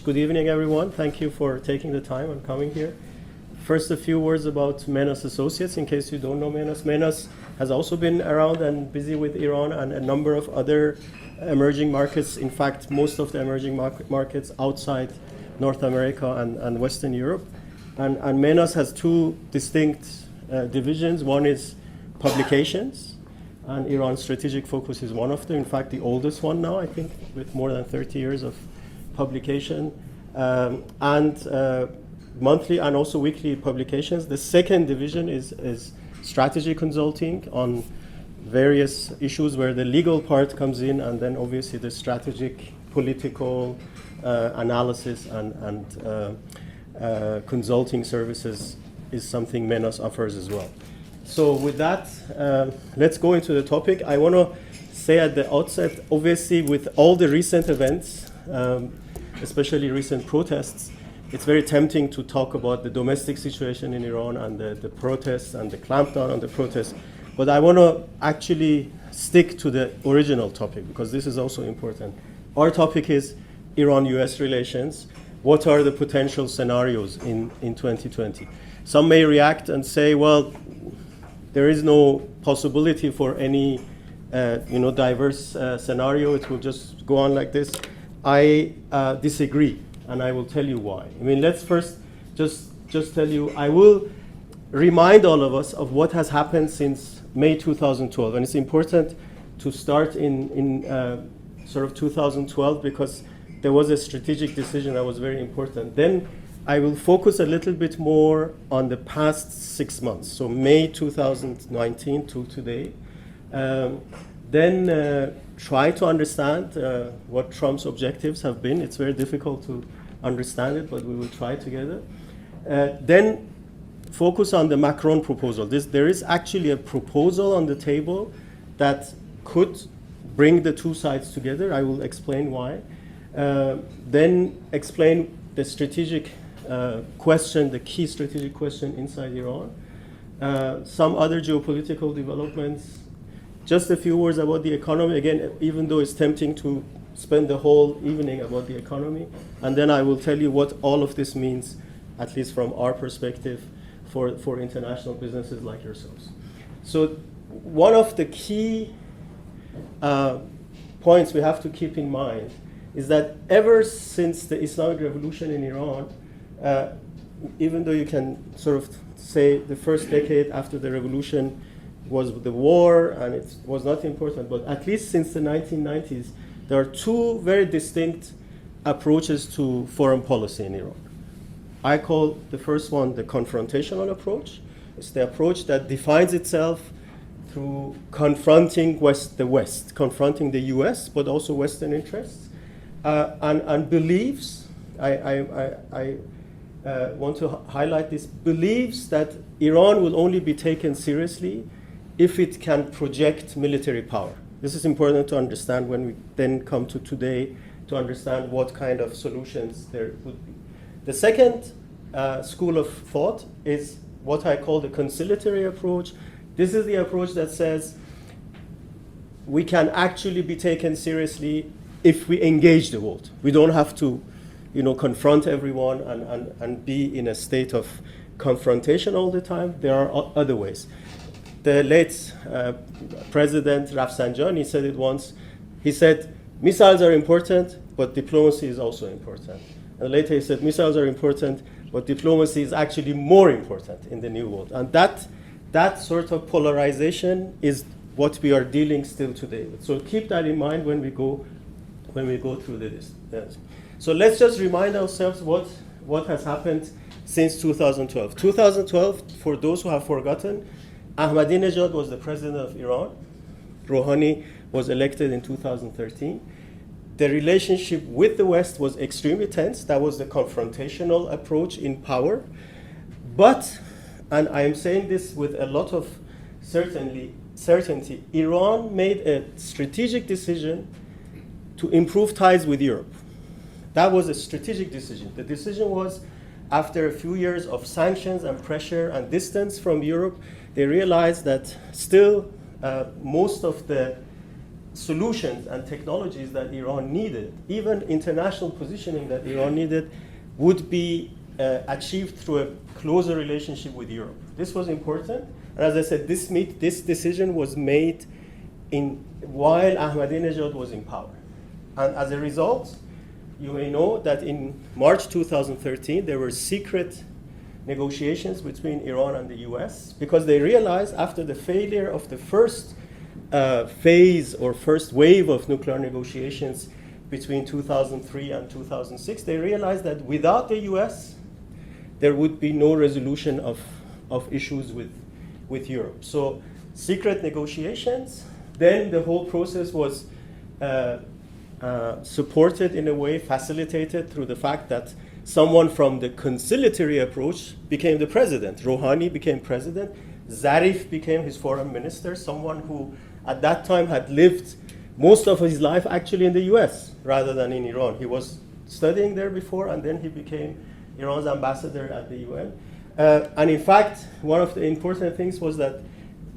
Good evening, everyone. Thank you for taking the time and coming here. First, a few words about Menas Associates, in case you don't know Menas. Menas has also been around and busy with Iran and a number of other emerging markets. In fact, most of the emerging markets outside North America and Western Europe. And Menas has two distinct divisions. One is publications, and Iran's strategic focus is one of them. In fact, the oldest one now, I think, with more than 30 years of publication, and monthly and also weekly publications. The second division is strategy consulting on various issues where the legal part comes in, and then obviously the strategic, political analysis and consulting services is something Menas offers as well. So with that, let's go into the topic. I want to say at the outset, obviously with all the recent events, especially recent protests, it's very tempting to talk about the domestic situation in Iran and the protests and the clampdown on the protests. But I want to actually stick to the original topic, because this is also important. Our topic is Iran-US relations. What are the potential scenarios in 2020? Some may react and say, well, there is no possibility for any diverse scenario. It will just go on like this. I disagree, and I will tell you why. I mean, let's first just tell you, I will remind all of us of what has happened since May 2012. And it's important to start in sort of 2012, because there was a strategic decision that was very important. Then I will focus a little bit more on the past 6 months, so May 2019 to today. Then try to understand what Trump's objectives have been. It's very difficult to understand it, but we will try together. Then focus on the Macron proposal. There is actually a proposal on the table that could bring the two sides together. I will explain why. Then explain the strategic question, the key strategic question inside Iran. Some other geopolitical developments. Just a few words about the economy. Again, even though it's tempting to spend the whole evening about the economy. And then I will tell you what all of this means, at least from our perspective, for international businesses like yourselves. So one of the key points we have to keep in mind is that ever since the Islamic Revolution in Iran, even though you can sort of say the first decade after the revolution was the war and it was not important, but at least since the 1990s, there are two very distinct approaches to foreign policy in Iran. I call the first one the confrontational approach. It's the approach that defines itself through confronting the West, confronting the US, but also Western interests, and believes, I want to highlight this, believes that Iran will only be taken seriously if it can project military power. This is important to understand when we then come to today to understand what kind of solutions there would be. The second school of thought is what I call the conciliatory approach. This is the approach that says we can actually be taken seriously if we engage the world. We don't have to confront everyone and be in a state of confrontation all the time. There are other ways. The late President Rafsanjani said it once. He said, missiles are important, but diplomacy is also important. And later he said, missiles are important, but diplomacy is actually more important in the new world. And that sort of polarization is what we are dealing still today with. So keep that in mind when we go through this. Yes. So let's just remind ourselves what has happened since 2012. 2012, for those who have forgotten, Ahmadinejad was the president of Iran. Rouhani was elected in 2013. The relationship with the West was extremely tense. That was the confrontational approach in power. But, and I am saying this with a lot of certainty, Iran made a strategic decision to improve ties with Europe. That was a strategic decision. The decision was, after a few years of sanctions and pressure and distance from Europe, they realized that still most of the solutions and technologies that Iran needed, even international positioning that Iran needed, would be achieved through a closer relationship with Europe. This was important. And as I said, this decision was made while Ahmadinejad was in power. And as a result, you may know that in March 2013, there were secret negotiations between Iran and the US, because they realized after the failure of the first phase or first wave of nuclear negotiations between 2003 and 2006, they realized that without the US, there would be no resolution of issues with Europe. So secret negotiations, then the whole process was supported in a way, facilitated through the fact that someone from the conciliatory approach became the president. Rouhani became president. Zarif became his foreign minister, someone who at that time had lived most of his life actually in the US rather than in Iran. He was studying there before, and then he became Iran's ambassador at the UN. And in fact, one of the important things was that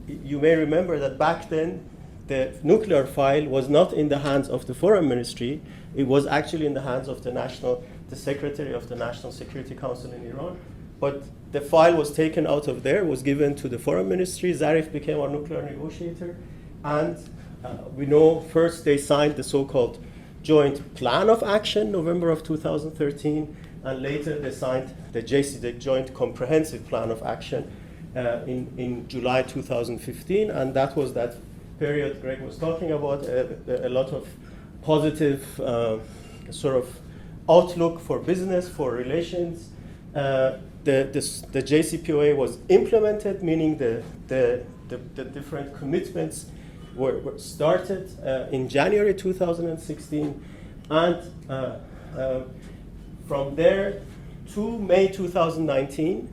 you may remember that back then, the nuclear file was not in the hands of the foreign ministry. It was actually in the hands of the secretary of the National Security Council in Iran. But the file was taken out of there, was given to the foreign ministry. Zarif became our nuclear negotiator. And we know first they signed the so-called Joint Plan of Action, November of 2013. And later they signed the Joint Comprehensive Plan of Action in July 2015. And that was that period Greg was talking about, a lot of positive sort of outlook for business, for relations. The JCPOA was implemented, meaning the different commitments were started in January 2016. And from there to May 2019,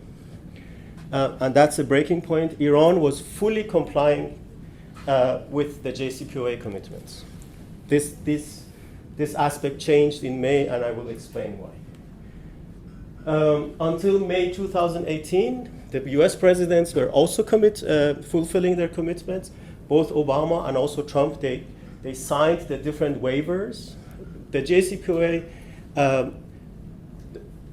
and that's a breaking point, Iran was fully complying with the JCPOA commitments. This aspect changed in May, and I will explain why. Until May 2018, the US presidents were also fulfilling their commitments. Both Obama and also Trump, they signed the different waivers. The JCPOA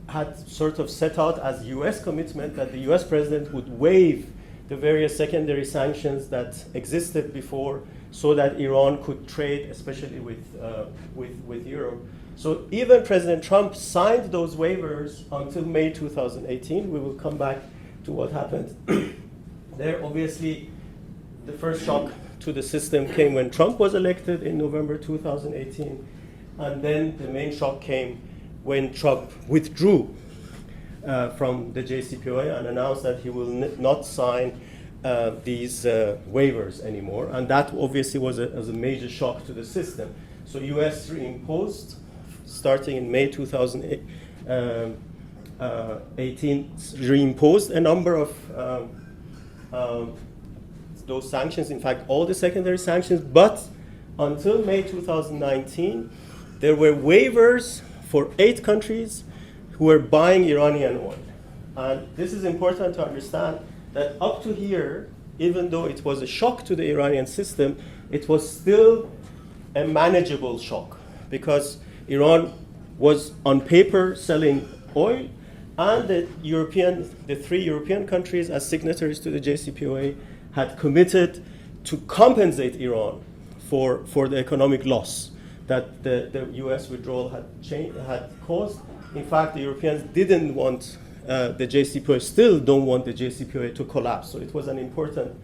had sort of set out as US commitment that the US president would waive the various secondary sanctions that existed before, so that Iran could trade, especially with Europe. So even President Trump signed those waivers until May 2018. We will come back to what happened there. Obviously, the first shock to the system came when Trump was elected in November 2018. And then the main shock came when Trump withdrew from the JCPOA and announced that he will not sign these waivers anymore. And that obviously was a major shock to the system. So US reimposed, starting in May 2018, reimposed a number of those sanctions, in fact, all the secondary sanctions. But until May 2019, there were waivers for 8 countries who were buying Iranian oil. And this is important to understand that up to here, even though it was a shock to the Iranian system, it was still a manageable shock, because Iran was on paper selling oil, and the 3 European countries as signatories to the JCPOA had committed to compensate Iran for the economic loss that the US withdrawal had caused. In fact, the Europeans didn't want the JCPOA, still don't want the JCPOA to collapse. So it was an important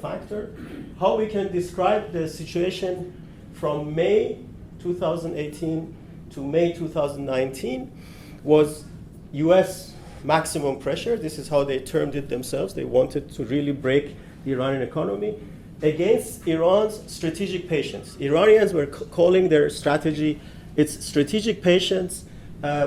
factor. How we can describe the situation from May 2018 to May 2019 was US maximum pressure. This is how they termed it themselves. They wanted to really break the Iranian economy against Iran's strategic patience. Iranians were calling their strategy, it's strategic patience.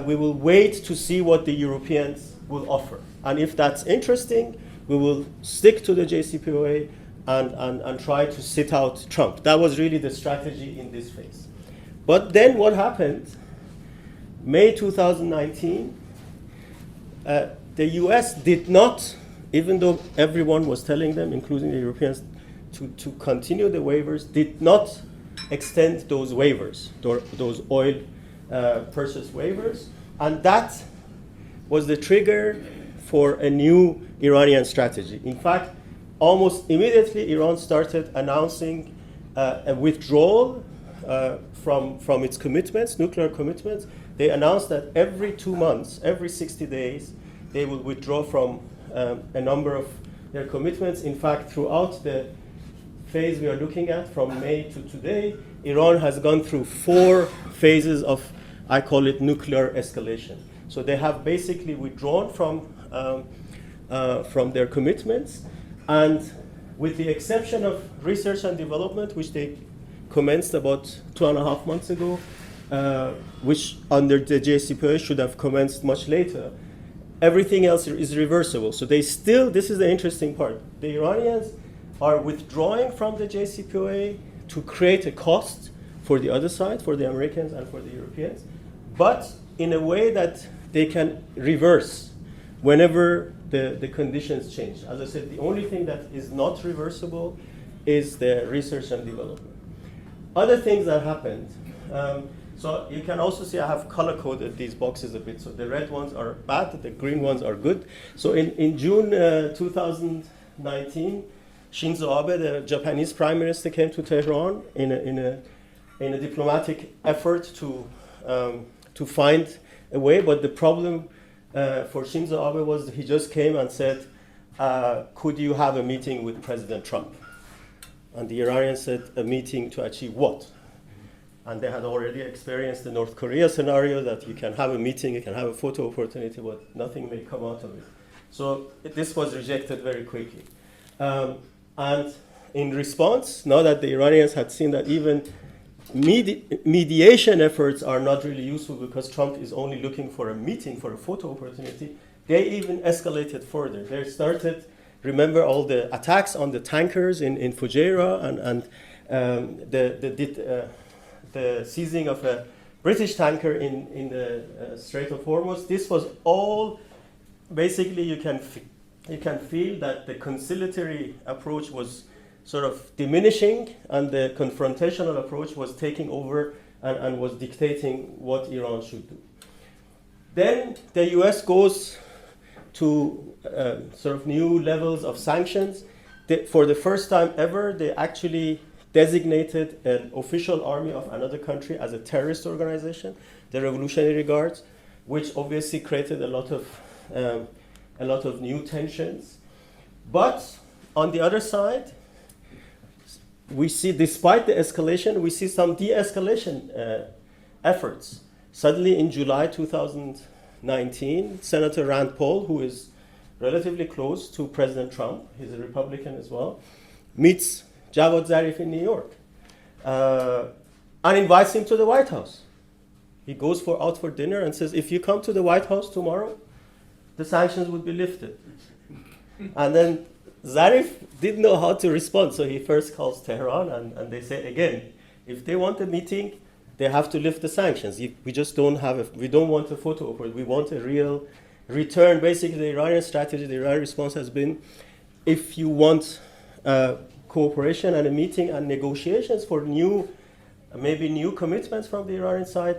We will wait to see what the Europeans will offer. And if that's interesting, we will stick to the JCPOA and try to sit out Trump. That was really the strategy in this phase. But then what happened? May 2019, the US did not, even though everyone was telling them, including the Europeans, to continue the waivers did not extend those waivers, those oil purchase waivers, and that was the trigger for a new Iranian strategy. In fact, almost immediately, Iran started announcing a withdrawal from its commitments, nuclear commitments. They announced that every 2 months, every 60 days, they will withdraw from a number of their commitments. In fact, throughout the phase we are looking at, from May to today, Iran has gone through 4 phases of, I call it, nuclear escalation. So they have basically withdrawn from their commitments, and with the exception of research and development, which they commenced about 2.5 months ago, which under the JCPOA should have commenced much later, everything else is reversible. So they still, this is the interesting part, the Iranians are withdrawing from the JCPOA to create a cost for the other side, for the Americans and for the Europeans, but in a way that they can reverse whenever the conditions change. As I said, the only thing that is not reversible is the research and development. Other things that happened, so you can also see I have color-coded these boxes a bit. So the red ones are bad, the green ones are good. So in June 2019, Shinzo Abe, the Japanese prime minister, came to Tehran in a diplomatic effort to find a way. But the problem for Shinzo Abe was he just came and said, could you have a meeting with President Trump? And the Iranians said, a meeting to achieve what? And they had already experienced the North Korea scenario that you can have a meeting, you can have a photo opportunity, but nothing may come out of it. So this was rejected very quickly. And in response, now that the Iranians had seen that even mediation efforts are not really useful because Trump is only looking for a meeting, for a photo opportunity, they even escalated further. They started, remember all the attacks on the tankers in Fujairah and the seizing of a British tanker in the Strait of Hormuz. This was all, basically you can feel that the conciliatory approach was sort of diminishing and the confrontational approach was taking over and was dictating what Iran should do. Then the US goes to sort of new levels of sanctions. For the first time ever, they actually designated an official army of another country as a terrorist organization, the Revolutionary Guards, which obviously created a lot of new tensions. But on the other side, we see, despite the escalation, we see some de-escalation efforts. Suddenly in July 2019, Senator Rand Paul, who is relatively close to President Trump, he's a Republican as well, meets Javad Zarif in New York and invites him to the White House. He goes out for dinner and says, if you come to the White House tomorrow, the sanctions would be lifted. And then Zarif didn't know how to respond, so he first calls Tehran and they say again, if they want a meeting, they have to lift the sanctions. We just don't we don't want a photo op, we want a real return. Basically, the Iranian strategy, the Iranian response has been, if you want cooperation and a meeting and negotiations for maybe new commitments from the Iranian side,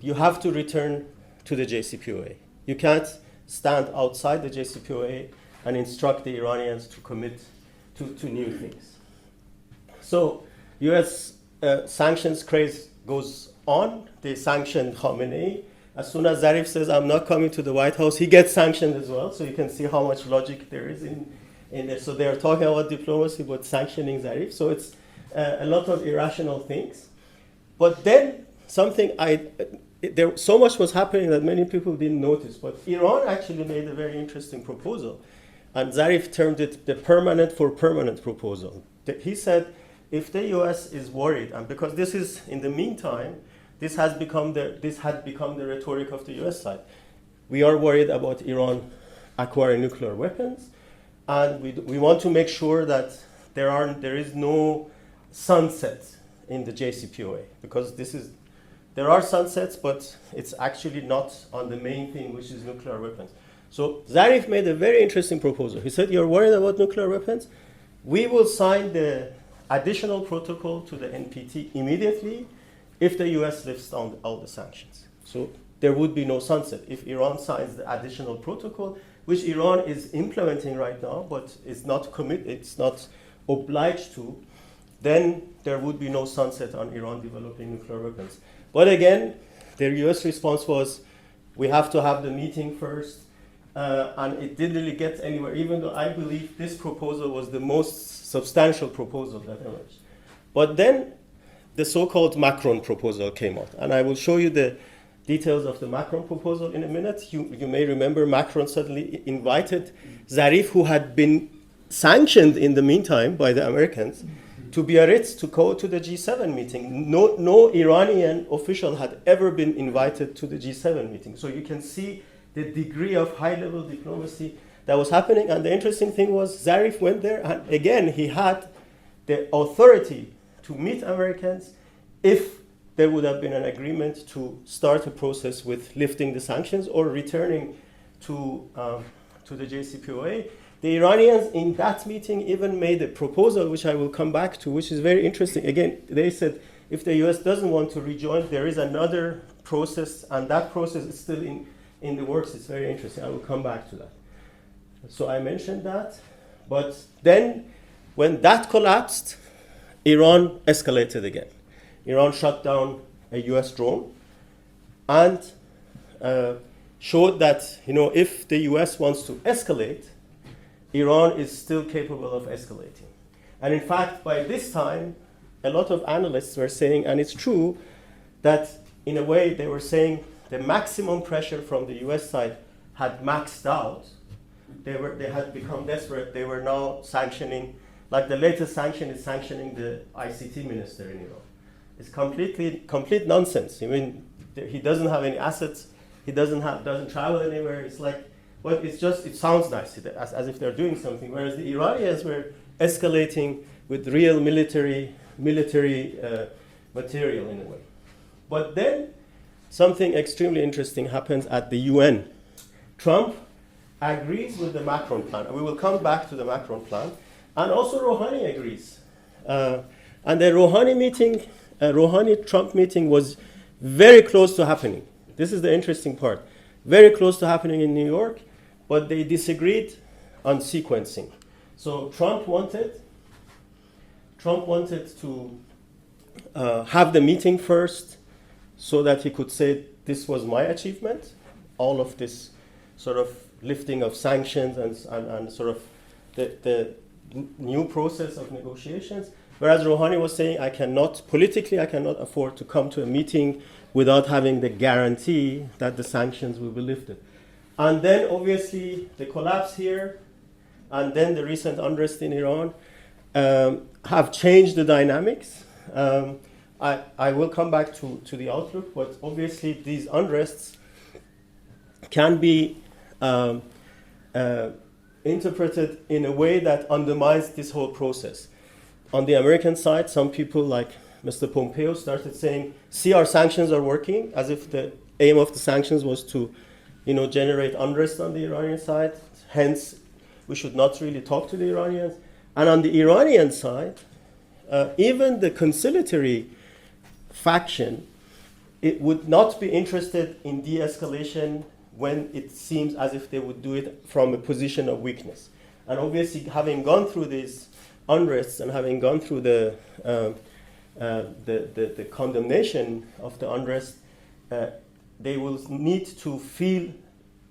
you have to return to the JCPOA. You can't stand outside the JCPOA and instruct the Iranians to commit to new things. So US sanctions craze goes on. They sanctioned Khamenei. As soon as Zarif says, I'm not coming to the White House, he gets sanctioned as well. So you can see how much logic there is in there. So they are talking about diplomacy, but sanctioning Zarif. So it's a lot of irrational things. But then so much was happening that many people didn't notice. But Iran actually made a very interesting proposal. And Zarif termed it the permanent for permanent proposal. He said, if the US is worried, and because this is, in the meantime, this had become the rhetoric of the US side. We are worried about Iran acquiring nuclear weapons, and we want to make sure that there is no sunset in the JCPOA, because there are sunsets, but it's actually not on the main thing, which is nuclear weapons. So Zarif made a very interesting proposal. He said, you're worried about nuclear weapons? we will sign the additional protocol to the NPT immediately if the US lifts down all the sanctions. So there would be no sunset. If Iran signs the additional protocol, which Iran is implementing right now, but is not it's not obliged to, then there would be no sunset on Iran developing nuclear weapons. But again, their US response was, we have to have the meeting first, and it didn't really get anywhere, even though I believe this proposal was the most substantial proposal that emerged. But then the so-called Macron proposal came out, and I will show you the details of the Macron proposal in a minute. You may remember Macron suddenly invited Zarif, who had been sanctioned in the meantime by the Americans, to Biarritz to go to the G7 meeting. No Iranian official had ever been invited to the G7 meeting. So you can see the degree of high-level diplomacy that was happening. And the interesting thing was Zarif went there, and again, he had the authority to meet Americans if there would have been an agreement to start a process with lifting the sanctions or returning to the JCPOA. The Iranians in that meeting even made a proposal, which I will come back to, which is very interesting. Again, they said if the US doesn't want to rejoin, there is another process, and that process is still in the works. It's very interesting. I will come back to that. So I mentioned that. But then when that collapsed, Iran escalated again. Iran shot down a US drone and showed that, if the US wants to escalate, Iran is still capable of escalating. And in fact, by this time, a lot of analysts were saying, and it's true, that in a way they were saying the maximum pressure from the US side had maxed out. They had become desperate. They were now sanctioning, like the latest sanction is sanctioning the ICT minister in Iran. It's complete nonsense. I mean, he doesn't have any assets. He doesn't travel anywhere. It's like, well, it sounds nice, as if they're doing something. Whereas the Iranians were escalating with real military material in a way. But then something extremely interesting happens at the UN. Trump agrees with the Macron plan. And we will come back to the Macron plan. And also Rouhani agrees. And the Rouhani-Trump meeting was very close to happening. This is the interesting part. Very close to happening in New York, but they disagreed on sequencing. So Trump wanted to have the meeting first so that he could say, this was my achievement, all of this sort of lifting of sanctions and sort of the new process of negotiations. Whereas Rouhani was saying, I cannot afford to come to a meeting without having the guarantee that the sanctions will be lifted. And then obviously the collapse here and then the recent unrest in Iran have changed the dynamics. I will come back to the outlook, but obviously these unrests can be interpreted in a way that undermines this whole process. On the American side, some people like Mr. Pompeo started saying, see, our sanctions are working, as if the aim of the sanctions was to generate unrest on the Iranian side. Hence, we should not really talk to the Iranians. And on the Iranian side, even the conciliatory faction, it would not be interested in de-escalation when it seems as if they would do it from a position of weakness. And obviously, having gone through these unrests and having gone through the condemnation of the unrest, they will need to feel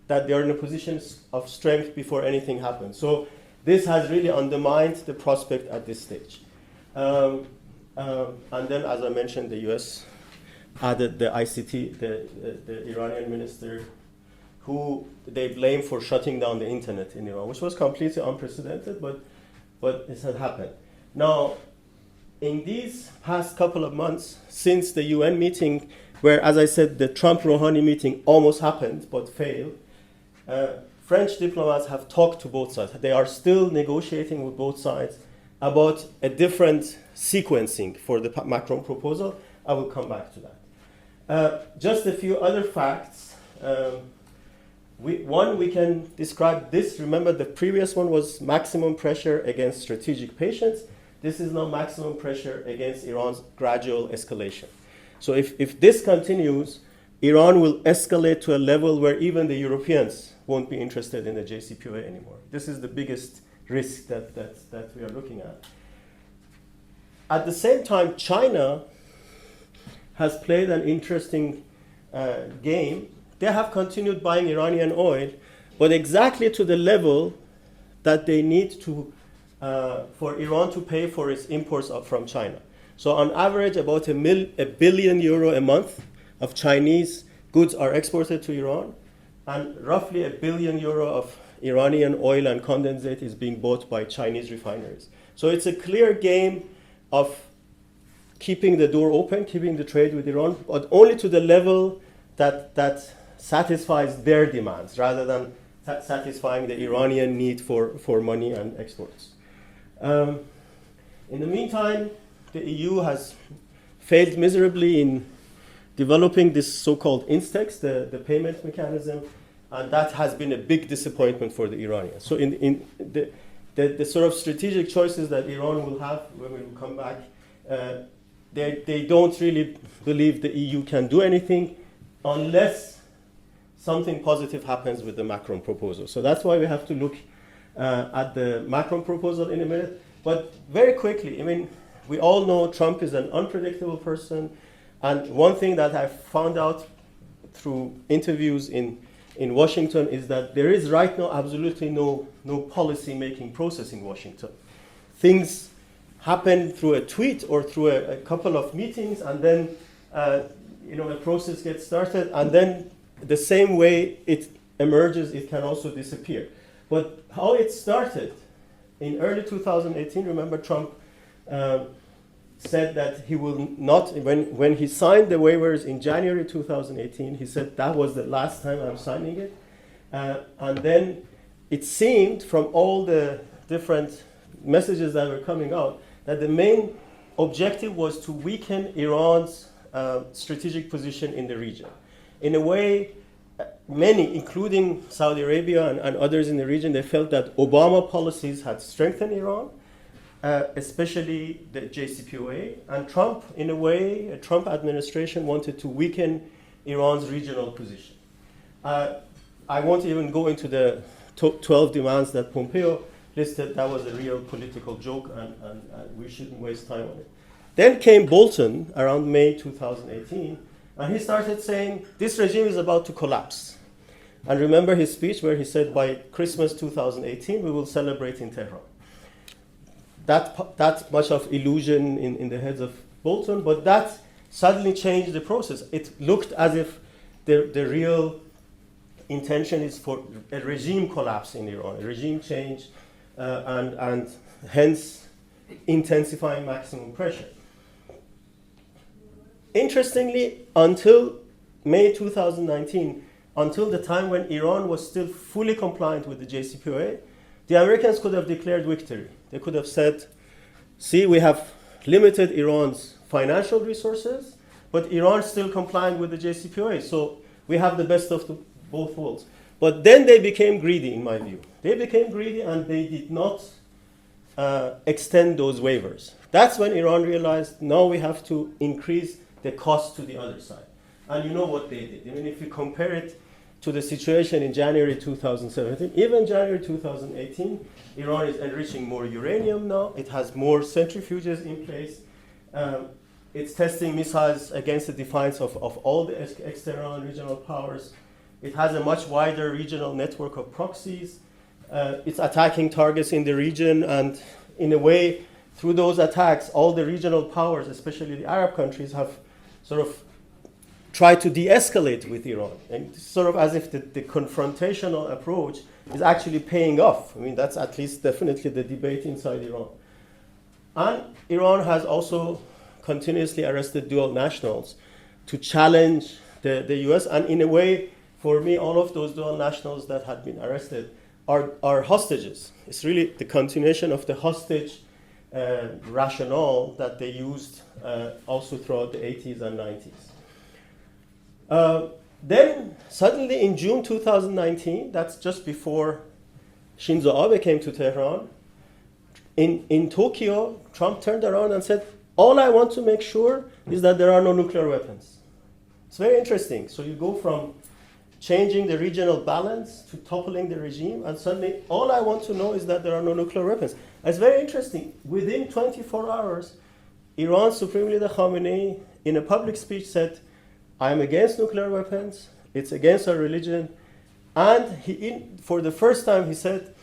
that they are in a position of strength before anything happens. So this has really undermined the prospect at this stage. And then, as I mentioned, the US added the ICT, the Iranian minister, who they blame for shutting down the internet in Iran, which was completely unprecedented, but it had happened. Now, in these past couple of months, since the UN meeting, where, as I said, the Trump-Rouhani meeting almost happened but failed, French diplomats have talked to both sides. They are still negotiating with both sides about a different sequencing for the Macron proposal. I will come back to that. Just a few other facts. One, we can describe this. Remember, the previous one was maximum pressure against strategic patience. This is now maximum pressure against Iran's gradual escalation. So if this continues, Iran will escalate to a level where even the Europeans won't be interested in the JCPOA anymore. This is the biggest risk that we are looking at. At the same time, China has played an interesting game. They have continued buying Iranian oil, but exactly to the level that they need to for Iran to pay for its imports from China. So on average, about €1 billion a month of Chinese goods are exported to Iran, and roughly €1 billion of Iranian oil and condensate is being bought by Chinese refineries. So it's a clear game of keeping the door open, keeping the trade with Iran, but only to the level that satisfies their demands rather than satisfying the Iranian need for money and exports. In the meantime, the EU has failed miserably in developing this so-called INSTEX, the payment mechanism, and that has been a big disappointment for the Iranians. So in the sort of strategic choices that Iran will have when we will come back, they don't really believe the EU can do anything unless something positive happens with the Macron proposal. So that's why we have to look at the Macron proposal in a minute. But very quickly, I mean, we all know Trump is an unpredictable person. And one thing that I found out through interviews in Washington is that there is right now absolutely no policy-making process in Washington. Things happen through a tweet or through a couple of meetings, and then a process gets started, and then the same way it emerges, it can also disappear. But how it started in early 2018, remember Trump said that he will not, when he signed the waivers in January 2018, he said that was the last time I'm signing it. And then it seemed from all the different messages that were coming out that the main objective was to weaken Iran's strategic position in the region. In a way, many, including Saudi Arabia and others in the region, they felt that Obama policies had strengthened Iran, especially the JCPOA. And Trump, in a way, a Trump administration wanted to weaken Iran's regional position. I won't even go into the 12 demands that Pompeo listed. That was a real political joke, and we shouldn't waste time on it. Then came Bolton around May 2018, and he started saying, this regime is about to collapse. And remember his speech where he said, by Christmas 2018, we will celebrate in Tehran. That much of illusion in the heads of Bolton, but that suddenly changed the process. It looked as if the real intention is for a regime collapse in Iran, a regime change, and hence intensifying maximum pressure. Interestingly, until May 2019, until the time when Iran was still fully compliant with the JCPOA, the Americans could have declared victory. They could have said, see, we have limited Iran's financial resources, but Iran's still compliant with the JCPOA, so we have the best of both worlds. But then they became greedy, in my view. They became greedy and they did not extend those waivers. That's when Iran realized, now we have to increase the cost to the other side. And you know what they did. I mean, if you compare it to the situation in January 2017, even January 2018, Iran is enriching more uranium now. It has more centrifuges in place. It's testing missiles against the defiance of all the external and regional powers. It has a much wider regional network of proxies. It's attacking targets in the region, and in a way, through those attacks, all the regional powers, especially the Arab countries, have sort of tried to de-escalate with Iran. And sort of as if the confrontational approach is actually paying off. I mean, that's at least definitely the debate inside Iran. And Iran has also continuously arrested dual nationals to challenge the US. And in a way, for me, all of those dual nationals that had been arrested are hostages. It's really the continuation of the hostage rationale that they used also throughout the 80s and 90s. Then suddenly in June 2019, that's just before Shinzo Abe came to Tehran, in Tokyo, Trump turned around and said, all I want to make sure is that there are no nuclear weapons. It's very interesting. So you go from changing the regional balance to toppling the regime, and suddenly all I want to know is that there are no nuclear weapons. It's very interesting. Within 24 hours, Iran's Supreme Leader Khamenei, in a public speech, said, I am against nuclear weapons, it's against our religion, and for the first time he said,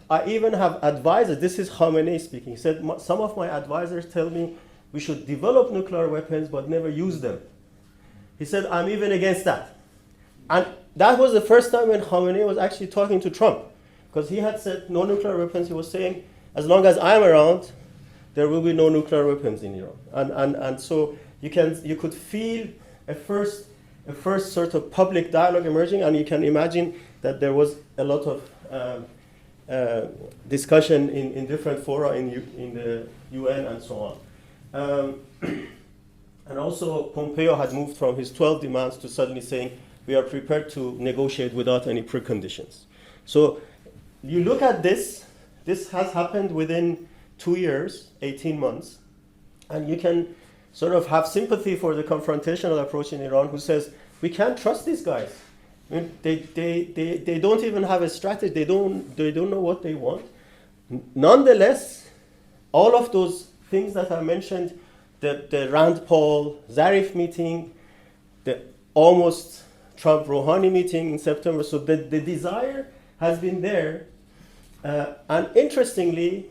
I even have advisors, this is Khamenei speaking, he said, some of my advisors tell me we should develop nuclear weapons but never use them. He said, I'm even against that. And that was the first time when Khamenei was actually talking to Trump, because he had said no nuclear weapons. He was saying, as long as I'm around, there will be no nuclear weapons in Iran. And so you could feel a first sort of public dialogue emerging, and you can imagine that there was a lot of discussion in different fora in the UN and so on. And also Pompeo had moved from his 12 demands to suddenly saying, we are prepared to negotiate without any preconditions. So you look at this has happened within 2 years, 18 months, and you can sort of have sympathy for the confrontational approach in Iran, who says, we can't trust these guys. I mean, they don't even have a strategy, they don't know what they want. Nonetheless, all of those things that I mentioned, the Rand Paul Zarif meeting, the almost Trump Rouhani meeting in September, so the desire has been there. And interestingly,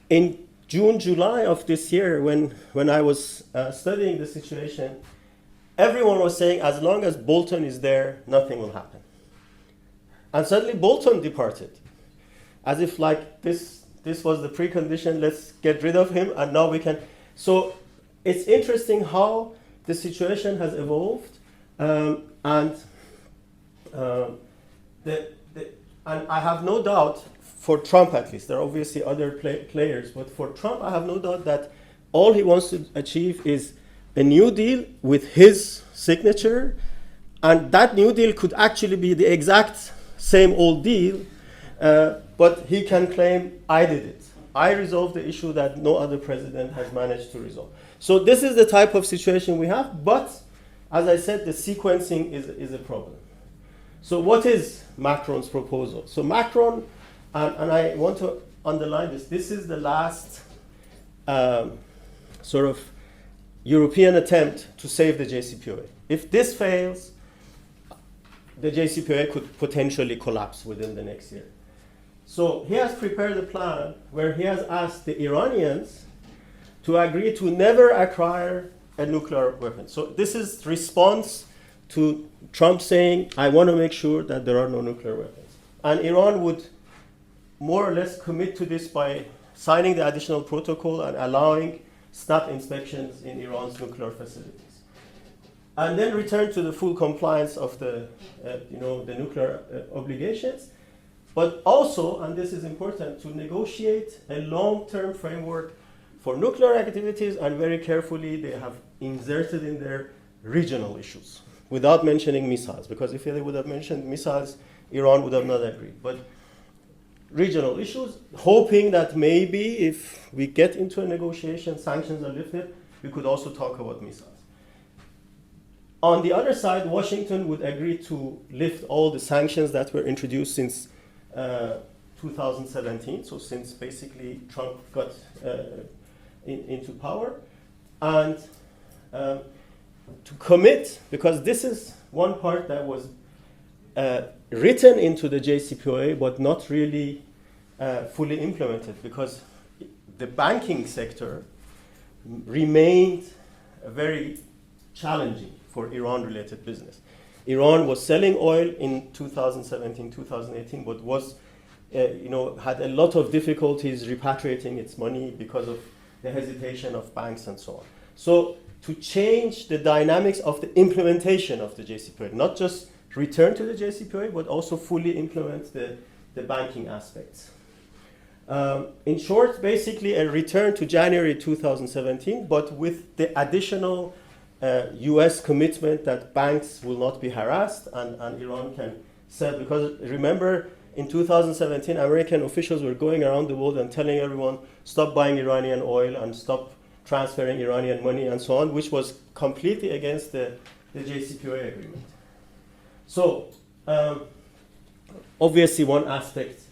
in June, July of this year, when I was studying the situation, everyone was saying, as long as Bolton is there, nothing will happen. And suddenly Bolton departed, as if like this was the precondition, let's get rid of him, and now we can. So it's interesting how the situation has evolved, and I have no doubt, for Trump at least, there are obviously other players, but for Trump, I have no doubt that all he wants to achieve is a new deal with his signature, and that new deal could actually be the exact same old deal, but he can claim, I did it. I resolved the issue that no other president has managed to resolve. So this is the type of situation we have, but as I said, the sequencing is a problem. So what is Macron's proposal? So Macron, and I want to underline this is the last sort of European attempt to save the JCPOA. If this fails, the JCPOA could potentially collapse within the next year. So he has prepared a plan where he has asked the Iranians to agree to never acquire a nuclear weapon. So this is response to Trump saying, I want to make sure that there are no nuclear weapons. And Iran would more or less commit to this by signing the additional protocol and allowing snap inspections in Iran's nuclear facilities. And then return to the full compliance of the nuclear obligations. But also, and this is important, to negotiate a long-term framework for nuclear activities, and very carefully they have inserted in there regional issues without mentioning missiles, because if they would have mentioned missiles, Iran would have not agreed. But regional issues, hoping that maybe if we get into a negotiation, sanctions are lifted, we could also talk about missiles. On the other side, Washington would agree to lift all the sanctions that were introduced since 2017, so since basically Trump got into power, and to commit, because this is one part that was written into the JCPOA but not really fully implemented, because the banking sector remained very challenging for Iran-related business. Iran was selling oil in 2017, 2018, but was, had a lot of difficulties repatriating its money because of the hesitation of banks and so on. So to change the dynamics of the implementation of the JCPOA, not just return to the JCPOA, but also fully implement the banking aspects. In short, basically a return to January 2017, but with the additional US commitment that banks will not be harassed and Iran can sell. Because remember, in 2017, American officials were going around the world and telling everyone, stop buying Iranian oil and stop transferring Iranian money and so on, which was completely against the JCPOA agreement. So, obviously one aspect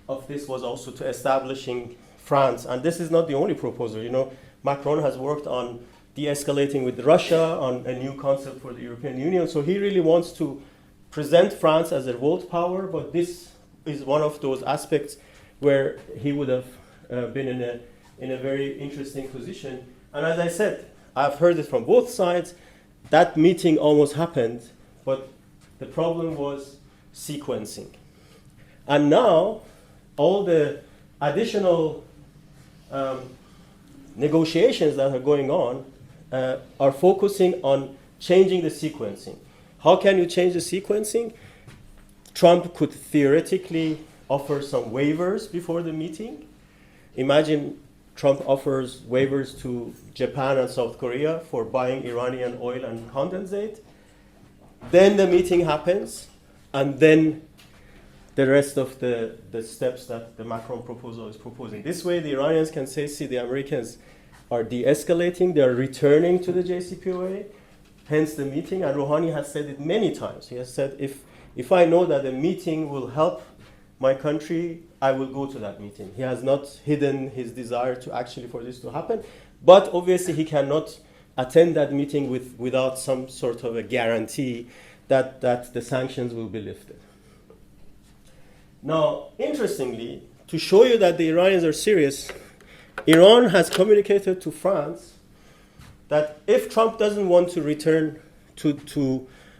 of this was also to establishing France, and this is not the only proposal. You know, Macron has worked on de-escalating with Russia, on a new concept for the European Union, so he really wants to present France as a world power, but this is one of those aspects where he would have been in a very interesting position. And as I said, I've heard it from both sides. That meeting almost happened, but the problem was sequencing. And now, all the additional negotiations that are going on are focusing on changing the sequencing. How can you change the sequencing? Trump could theoretically offer some waivers before the meeting. Imagine Trump offers waivers to Japan and South Korea for buying Iranian oil and condensate. Then the meeting happens, and then the rest of the steps that the Macron proposal is proposing. This way, the Iranians can say, see, the Americans are de-escalating, they are returning to the JCPOA, hence the meeting. And Rouhani has said it many times. He has said, if I know that a meeting will help my country, I will go to that meeting. He has not hidden his desire to actually for this to happen, but obviously he cannot attend that meeting without some sort of a guarantee that the sanctions will be lifted. Now, interestingly, to show you that the Iranians are serious, Iran has communicated to France that if Trump doesn't want to return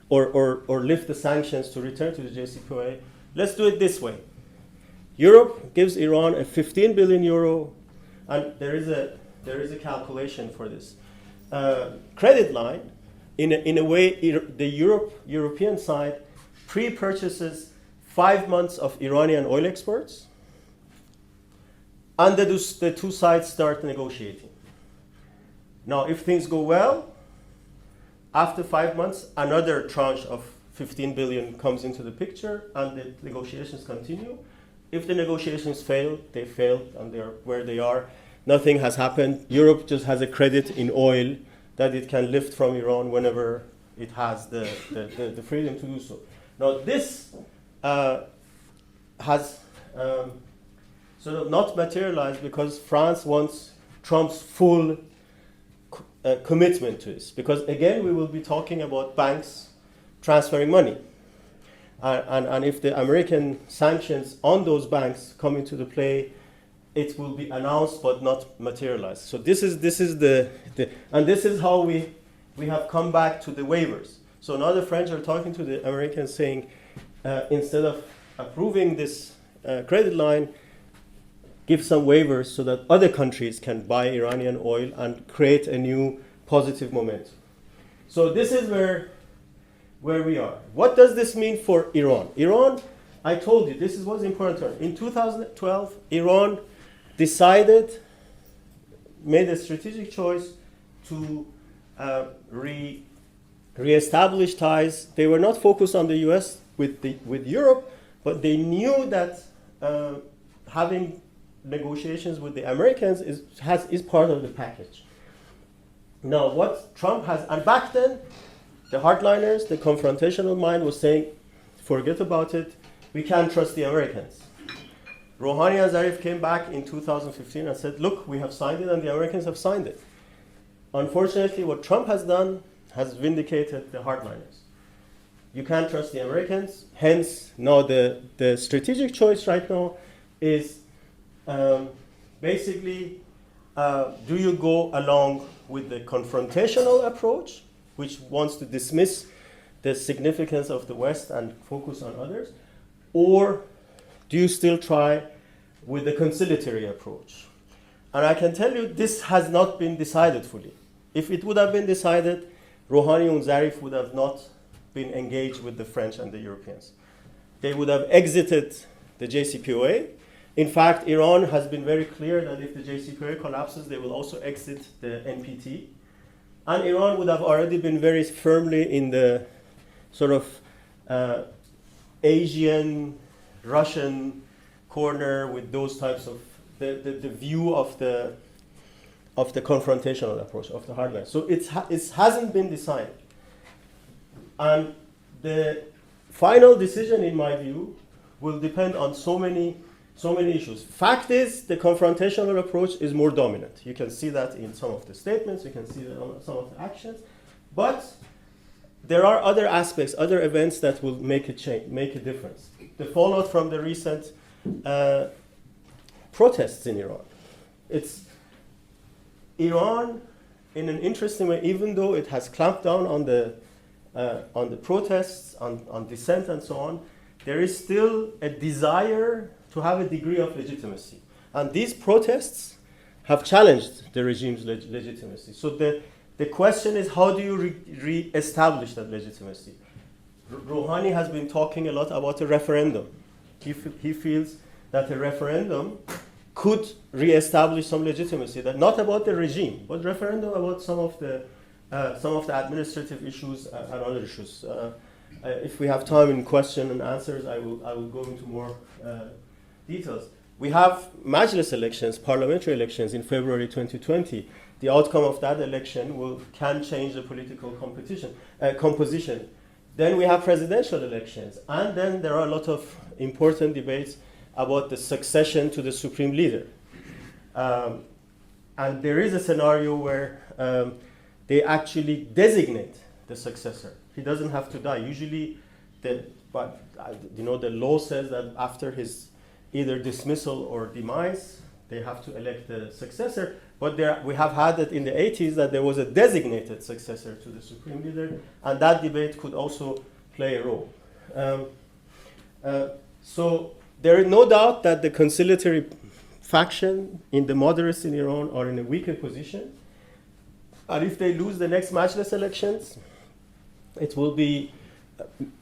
or lift the sanctions to return to the JCPOA, let's do it this way. Europe gives Iran a 15 billion euro, and there is a calculation for this credit line. In a way, the European side pre-purchases 5 months of Iranian oil exports, and the two sides start negotiating. Now, if things go well, after 5 months, another tranche of 15 billion comes into the picture, and the negotiations continue. If the negotiations fail, they failed, and they're where they are. Nothing has happened. Europe just has a credit in oil that it can lift from Iran whenever it has the freedom to do so. Now, this has sort of not materialized because France wants Trump's full commitment to this. Because again, we will be talking about banks transferring money. And if the American sanctions on those banks come into the play, it will be announced but not materialized. So this is and this is how we have come back to the waivers. So now the French are talking to the Americans saying, instead of approving this credit line, give some waivers so that other countries can buy Iranian oil and create a new positive momentum. So this is where we are. What does this mean for Iran? Iran, I told you, this is what's important. In 2012, Iran made a strategic choice to re-establish ties. They were not focused on the US with Europe, but they knew that having negotiations with the Americans is part of the package. Now, what Trump has, and back then, the hardliners, the confrontational mind was saying, forget about it, we can't trust the Americans. Rouhani and Zarif came back in 2015 and said, look, we have signed it and the Americans have signed it. Unfortunately, what Trump has done has vindicated the hardliners. You can't trust the Americans, hence now the strategic choice right now is basically, do you go along with the confrontational approach, which wants to dismiss the significance of the West and focus on others, or do you still try with the conciliatory approach? And I can tell you this has not been decided fully. If it would have been decided, Rouhani and Zarif would have not been engaged with the French and the Europeans. They would have exited the JCPOA. In fact, Iran has been very clear that if the JCPOA collapses, they will also exit the NPT. And Iran would have already been very firmly in the sort of Asian, Russian corner with those types of the view of the confrontational approach, of the hardline. So it hasn't been decided. And the final decision, in my view, will depend on so many issues. Fact is, the confrontational approach is more dominant. You can see that in some of the statements, you can see that in some of the actions. But there are other aspects, other events that will make a change, make a difference. The fallout from the recent protests in Iran. It's Iran, in an interesting way, even though it has clamped down on the protests, on dissent and so on, there is still a desire to have a degree of legitimacy. And these protests have challenged the regime's legitimacy. So the question is, how do you re-establish that legitimacy? Rouhani has been talking a lot about a referendum. He feels that a referendum could re-establish some legitimacy, that not about the regime, but referendum about some of the administrative issues and other issues. If we have time in question and answers, I will go into more details. We have Majlis elections, parliamentary elections in February 2020. The outcome of that election can change the political composition. Then we have presidential elections, and then there are a lot of important debates about the succession to the supreme leader. And there is a scenario where they actually designate the successor. He doesn't have to die. Usually, the law says that after his either dismissal or demise, they have to elect the successor. But we have had it in the 80s that there was a designated successor to the supreme leader, and that debate could also play a role. So there is no doubt that the conciliatory faction in the moderates in Iran are in a weaker position. And if they lose the next Majlis elections, it will be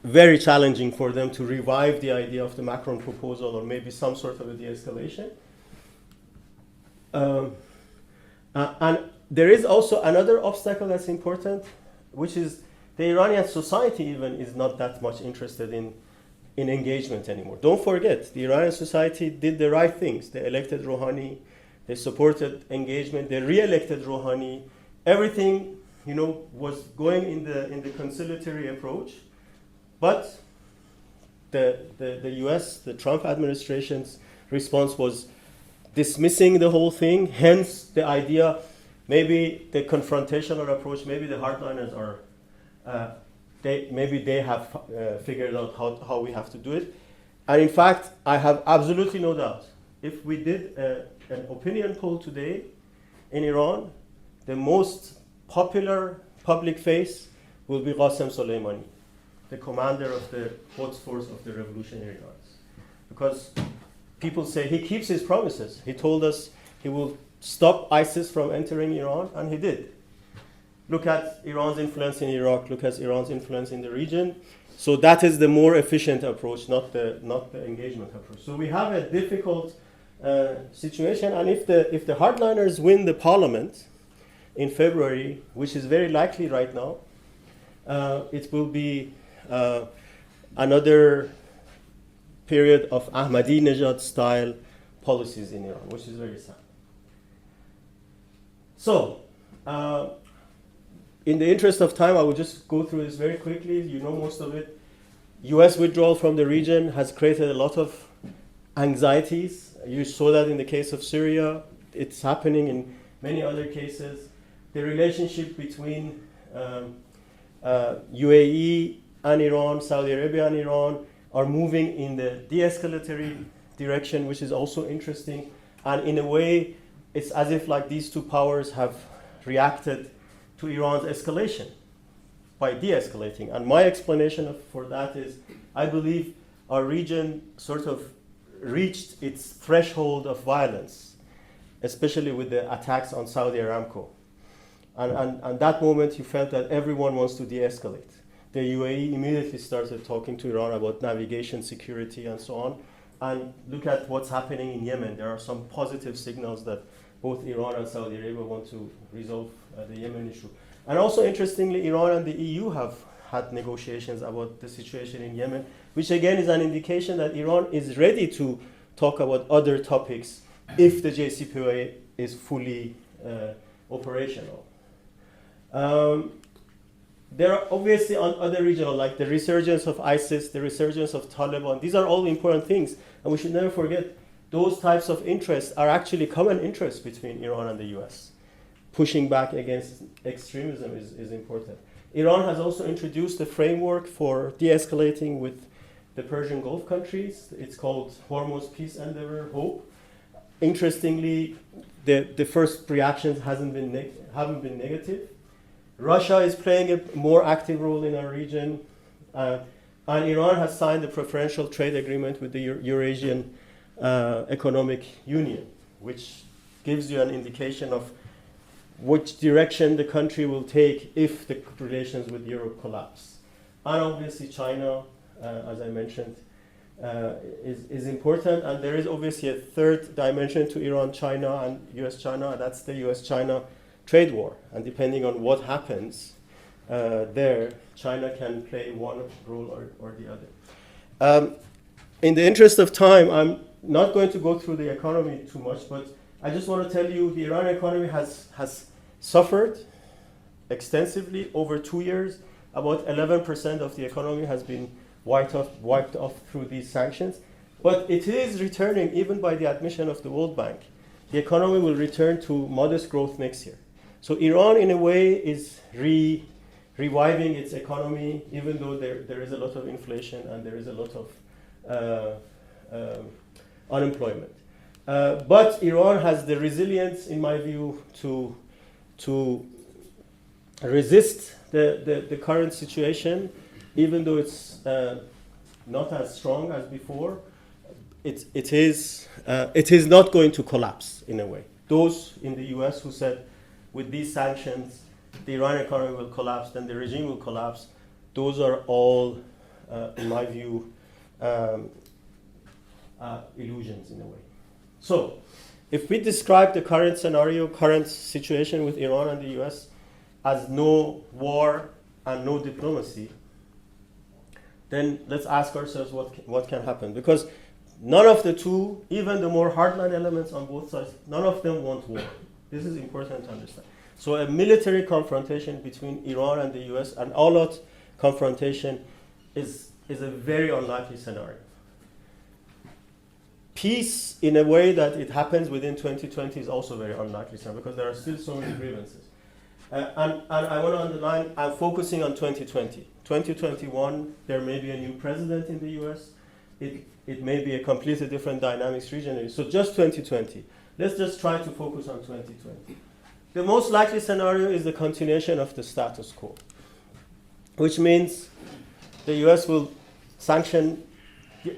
very challenging for them to revive the idea of the Macron proposal or maybe some sort of a de-escalation. And there is also another obstacle that's important, which is the Iranian society even is not that much interested in engagement anymore. Don't forget, the Iranian society did the right things. They elected Rouhani, they supported engagement, they re-elected Rouhani. Everything, was going in the conciliatory approach. But the US, the Trump administration's response was dismissing the whole thing. Hence the idea, maybe the confrontational approach, maybe the hardliners are, maybe they have figured out how we have to do it. And in fact, I have absolutely no doubt, if we did an opinion poll today in Iran, the most popular public face will be Qasem Soleimani, the commander of the Quds Force of the Revolutionary Guards. Because people say he keeps his promises. He told us he will stop ISIS from entering Iran, and he did. Look at Iran's influence in Iraq, look at Iran's influence in the region. So that is the more efficient approach, not the engagement approach. So we have a difficult situation, and if the hardliners win the parliament in February, which is very likely right now, it will be another period of Ahmadinejad style policies in Iran, which is very sad. So, in the interest of time, I will just go through this very quickly. You know most of it. US withdrawal from the region has created a lot of anxieties. You saw that in the case of Syria. It's happening in many other cases. The relationship between UAE and Iran, Saudi Arabia and Iran are moving in the de-escalatory direction, which is also interesting. And in a way, it's as if like these two powers have reacted to Iran's escalation by de-escalating. And my explanation for that is, I believe our region sort of reached its threshold of violence, especially with the attacks on Saudi Aramco. And that moment you felt that everyone wants to de-escalate. The UAE immediately started talking to Iran about navigation security and so on. And look at what's happening in Yemen. There are some positive signals that both Iran and Saudi Arabia want to resolve the Yemen issue. And also, interestingly, Iran and the EU have had negotiations about the situation in Yemen, which again is an indication that Iran is ready to talk about other topics if the JCPOA is fully operational. There are obviously on other regional, like the resurgence of ISIS, the resurgence of Taliban. These are all important things, and we should never forget those types of interests are actually common interests between Iran and the US. Pushing back against extremism is important. Iran has also introduced a framework for de-escalating with the Persian Gulf countries. It's called Hormuz Peace Endeavor, HOPE. Interestingly, the first reactions haven't been negative. Russia is playing a more active role in our region, and Iran has signed a preferential trade agreement with the Eurasian Economic Union, which gives you an indication of which direction the country will take if the relations with Europe collapse. And obviously China, as I mentioned, is important, and there is obviously a third dimension to Iran-China and US-China, and that's the US-China trade war. And depending on what happens there, China can play one role or the other. In the interest of time, I'm not going to go through the economy too much, but I just want to tell you the Iranian economy has suffered extensively over 2 years. About 11% of the economy has been wiped off through these sanctions. But it is returning, even by the admission of the World Bank. The economy will return to modest growth next year. So Iran, in a way, is reviving its economy, even though there is a lot of inflation and there is a lot of unemployment. But Iran has the resilience, in my view, to resist the current situation, even though it's not as strong as before. It is not going to collapse in a way. Those in the US who said with these sanctions the Iranian economy will collapse, then the regime will collapse, those are all, in my view, illusions in a way. So, if we describe the current scenario, current situation with Iran and the US as no war and no diplomacy, then let's ask ourselves what can happen. Because none of the two, even the more hardline elements on both sides, none of them want war. This is important to understand. So a military confrontation between Iran and the US, an all-out confrontation, is a very unlikely scenario. Peace, in a way that it happens within 2020, is also very unlikely scenario because there are still so many grievances. And I want to underline, I'm focusing on 2020. 2021, there may be a new president in the US. It may be a completely different dynamics regionally. So just 2020. Let's just try to focus on 2020. The most likely scenario is the continuation of the status quo, which means the US will sanction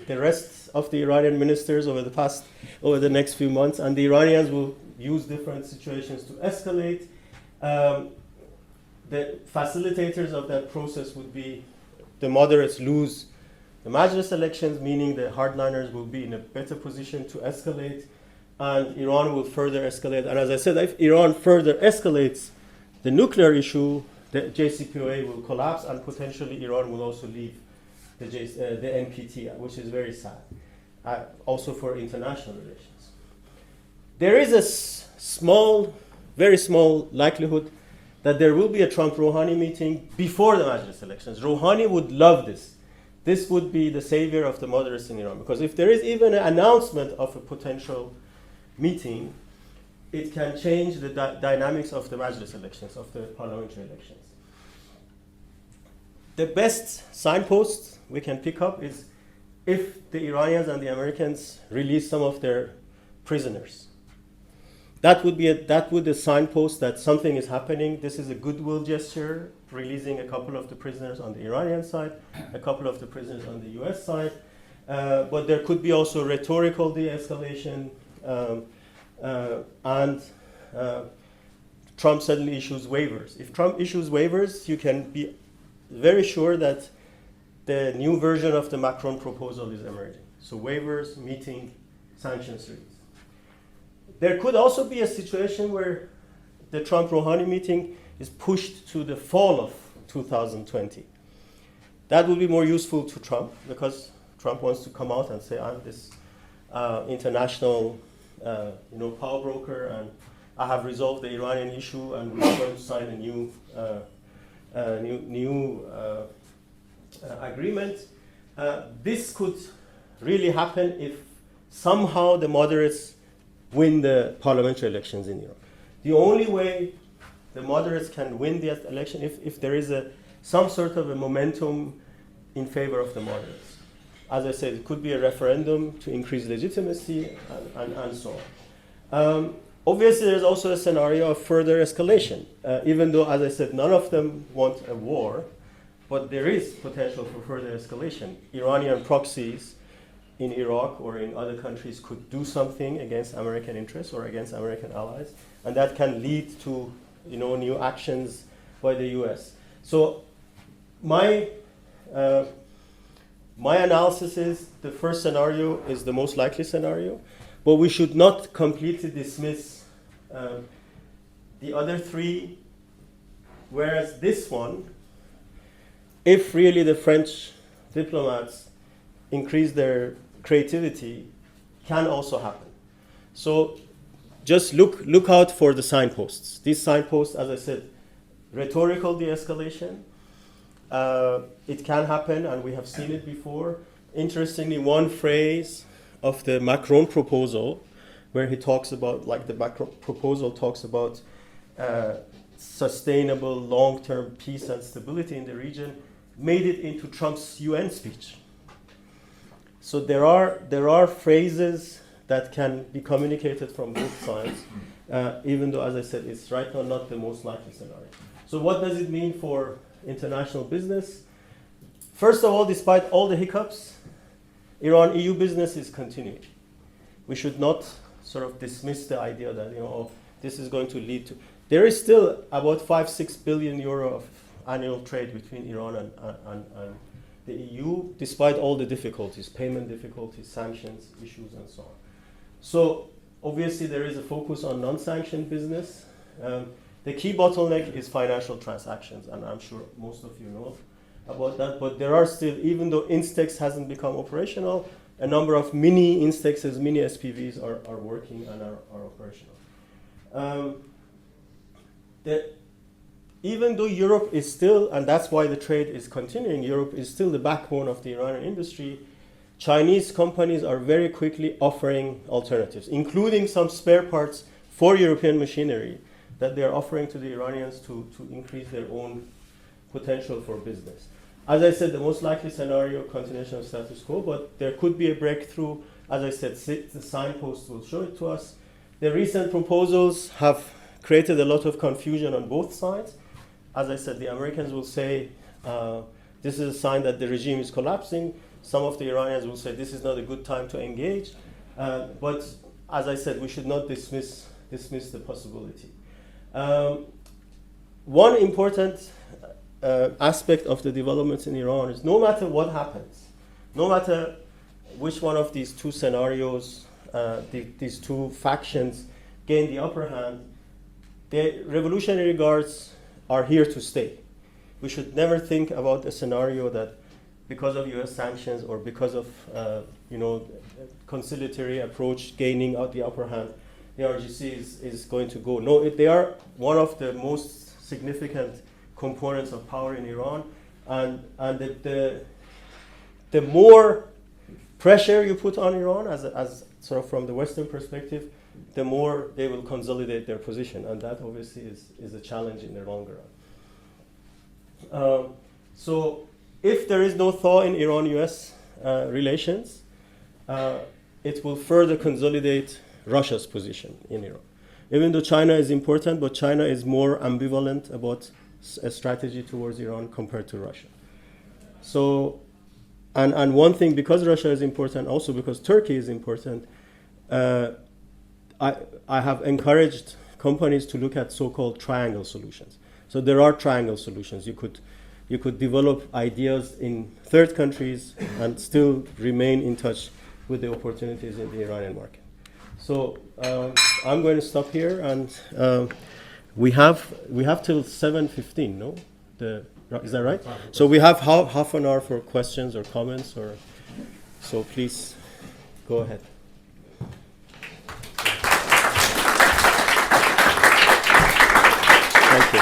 the rest of the Iranian ministers over the next few months, and the Iranians will use different situations to escalate. The facilitators of that process would be the moderates lose the Majlis elections, meaning the hardliners will be in a better position to escalate, and Iran will further escalate. And as I said, if Iran further escalates the nuclear issue, the JCPOA will collapse, and potentially Iran will also leave the NPT, which is very sad, also for international relations. There is a very small likelihood that there will be a Trump-Rouhani meeting before the Majlis elections. Rouhani would love this. This would be the savior of the moderates in Iran, because if there is even an announcement of a potential meeting, it can change the dynamics of the Majlis elections, of the parliamentary elections. The best signpost we can pick up is if the Iranians and the Americans release some of their prisoners. That would be a signpost that something is happening. This is a goodwill gesture, releasing a couple of the prisoners on the Iranian side, a couple of the prisoners on the US side. But there could be also rhetorical de-escalation, and Trump suddenly issues waivers. If Trump issues waivers, you can be very sure that the new version of the Macron proposal is emerging. So waivers, meeting, sanctions release. There could also be a situation where the Trump-Rouhani meeting is pushed to the fall of 2020. That will be more useful to Trump because Trump wants to come out and say, I'm this international power broker, and I have resolved the Iranian issue, and we're going to sign a new agreement. This could really happen if somehow the moderates win the parliamentary elections in Iran. The only way the moderates can win the election if there is some sort of a momentum in favor of the moderates. As I said, it could be a referendum to increase legitimacy and so on. Obviously, there's also a scenario of further escalation, even though, as I said, none of them want a war, but there is potential for further escalation. Iranian proxies in Iraq or in other countries could do something against American interests or against American allies, and that can lead to new actions by the US. So my analysis is the first scenario is the most likely scenario, but we should not completely dismiss the other three, whereas this one, if really the French diplomats increase their creativity, can also happen. So just look out for the signposts. These signposts, as I said, rhetorical de-escalation. It can happen, and we have seen it before. Interestingly, one phrase of the Macron proposal, where he talks about, like the Macron proposal talks about sustainable long-term peace and stability in the region, made it into Trump's UN speech. So there are phrases that can be communicated from both sides, even though, as I said, it's right now not the most likely scenario. So what does it mean for international business? First of all, despite all the hiccups, Iran-EU business is continuing. We should not sort of dismiss the idea that this is going to lead to. There is still about 5-6 billion euro of annual trade between Iran and the EU, despite all the difficulties, payment difficulties, sanctions, issues, and so on. So obviously there is a focus on non-sanctioned business. The key bottleneck is financial transactions, and I'm sure most of you know about that. But there are still, even though Instex hasn't become operational, a number of mini Instexes, mini SPVs are working and are operational. Even though Europe is still, and that's why the trade is continuing, Europe is still the backbone of the Iranian industry, Chinese companies are very quickly offering alternatives, including some spare parts for European machinery that they are offering to the Iranians to increase their own potential for business. As I said, the most likely scenario, continuation of status quo, but there could be a breakthrough. As I said, the signposts will show it to us. The recent proposals have created a lot of confusion on both sides. As I said, the Americans will say this is a sign that the regime is collapsing. Some of the Iranians will say this is not a good time to engage. But as I said, we should not dismiss the possibility. One important aspect of the developments in Iran is no matter what happens, no matter which one of these two scenarios, these two factions gain the upper hand, the revolutionary guards are here to stay. We should never think about a scenario that because of US sanctions or because of conciliatory approach gaining out the upper hand, the RGC is going to go. No, they are one of the most significant components of power in Iran, and the more pressure you put on Iran as sort of from the Western perspective, the more they will consolidate their position, and that obviously is a challenge in the long run. So if there is no thaw in Iran-US relations, it will further consolidate Russia's position in Iran. Even though China is important, but China is more ambivalent about a strategy towards Iran compared to Russia. So, and one thing, because Russia is important, also because Turkey is important, I have encouraged companies to look at so-called triangle solutions. So there are triangle solutions. You could develop ideas in third countries and still remain in touch with the opportunities in the Iranian market. So I'm going to stop here, and We have till 7:15. No, is that right? So we have half an hour for questions or comments, or so. Please go ahead. Thank you.